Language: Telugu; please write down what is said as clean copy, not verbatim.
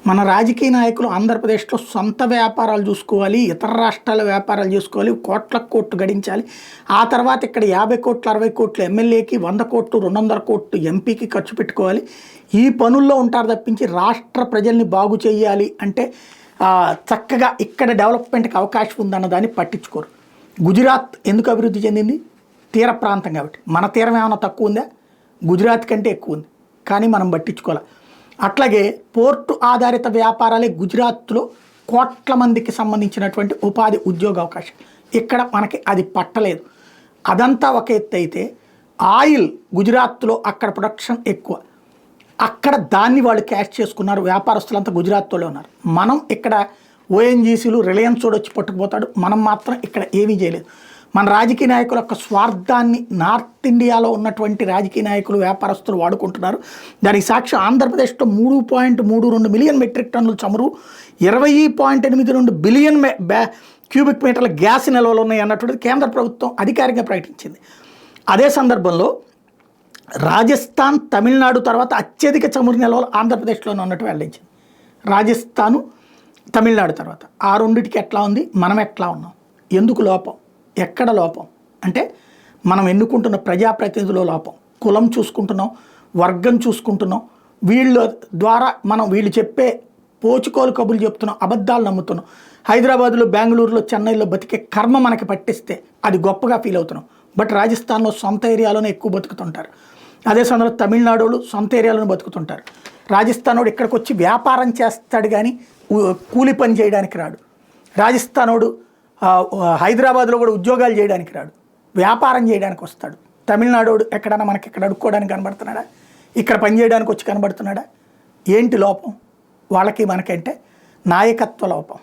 మన రాజకీయ నాయకులు ఆంధ్రప్రదేశ్లో సొంత వ్యాపారాలు చూసుకోవాలి, ఇతర రాష్ట్రాల వ్యాపారాలు చేసుకోవాలి, కోట్లకు కోట్లు గడించాలి. ఆ తర్వాత ఇక్కడ 50 కోట్లు 60 కోట్లు ఎమ్మెల్యేకి, 100 కోట్లు 200 కోట్లు ఎంపీకి ఖర్చు పెట్టుకోవాలి. ఈ పనుల్లో ఉంటారు తప్పించి రాష్ట్ర ప్రజల్ని బాగు చేయాలి అంటే చక్కగా ఇక్కడ డెవలప్మెంట్కి అవకాశం ఉందన్న దాన్ని పట్టించుకోరు. గుజరాత్ ఎందుకు అభివృద్ధి చెందింది? తీర ప్రాంతం కాబట్టి. మన తీరం ఏమైనా తక్కువ ఉందా? గుజరాత్ కంటే ఎక్కువ ఉంది, కానీ మనం పట్టించుకోవాలి. అట్లాగే పోర్టు ఆధారిత వ్యాపారాలే గుజరాత్లో కోట్ల మందికి సంబంధించినటువంటి ఉపాధి ఉద్యోగ అవకాశం. ఇక్కడ మనకి అది పట్టలేదు. అదంతా ఒక ఎత్తు అయితే ఆయిల్ గుజరాత్లో అక్కడ ప్రొడక్షన్ ఎక్కువ, అక్కడ దాన్ని వాళ్ళు క్యాష్ చేసుకున్నారు. వ్యాపారస్తులంతా గుజరాత్లో ఉన్నారు. మనం ఇక్కడ ఓఎన్జీసీలు రిలయన్స్ వచ్చి పట్టుకుపోతాడు, మనం మాత్రం ఇక్కడ ఏమీ చేయలేదు. మన రాజకీయ నాయకుల యొక్క స్వార్థాన్ని నార్త్ ఇండియాలో ఉన్నటువంటి రాజకీయ నాయకులు వ్యాపారస్తులు వాడుకుంటున్నారు. దానికి సాక్ష్యం ఆంధ్రప్రదేశ్లో 3.32 మిలియన్ మెట్రిక్ టన్నుల చమురు, 20.82 బిలియన్ క్యూబిక్ మీటర్ల గ్యాస్ నిల్వలు ఉన్నాయి అన్నటువంటిది కేంద్ర ప్రభుత్వం అధికారికంగా ప్రకటించింది. అదే సందర్భంలో రాజస్థాన్, తమిళనాడు తర్వాత అత్యధిక చమురు నిల్వలు ఆంధ్రప్రదేశ్లోనే ఉన్నట్టు వెల్లడించింది. రాజస్థాను, తమిళనాడు తర్వాత ఆ రెండిటికి ఎట్లా ఉంది, మనం ఎట్లా ఉన్నాం? ఎందుకు లోపం? ఎక్కడ లోపం అంటే మనం ఎన్నుకుంటున్న ప్రజాప్రతినిధుల లోపం. కులం చూసుకుంటున్నాం, వర్గం చూసుకుంటున్నాం, వీళ్ళ ద్వారా మనం వీళ్ళు చెప్పే పోచుకోలు కబుర్లు చెప్తున్నాం, అబద్ధాలు నమ్ముతున్నాం. హైదరాబాద్లో, బెంగళూరులో, చెన్నైలో బతికే కర్మ మనకి పట్టిస్తే అది గొప్పగా ఫీల్ అవుతున్నాం. బట్ రాజస్థాన్లో సొంత ఏరియాలోనే ఎక్కువ బతుకుతుంటారు. అదే సందర్భంలో తమిళనాడు సొంత ఏరియాలోనే బతుకుతుంటారు. రాజస్థానోడు ఇక్కడికి వచ్చి వ్యాపారం చేస్తాడు కానీ కూలి పని చేయడానికి రాడు. రాజస్థానోడు హైదరాబాద్లో కూడా ఉద్యోగాలు చేయడానికి రాడు, వ్యాపారం చేయడానికి వస్తాడు. తమిళనాడు ఎక్కడన్నా మనకి ఇక్కడ అడుక్కోవడానికి కనబడుతున్నాడా? ఇక్కడ పని చేయడానికి వచ్చి కనబడుతున్నాడా? ఏంటి లోపం వాళ్ళకి మనకంటే? నాయకత్వ లోపం.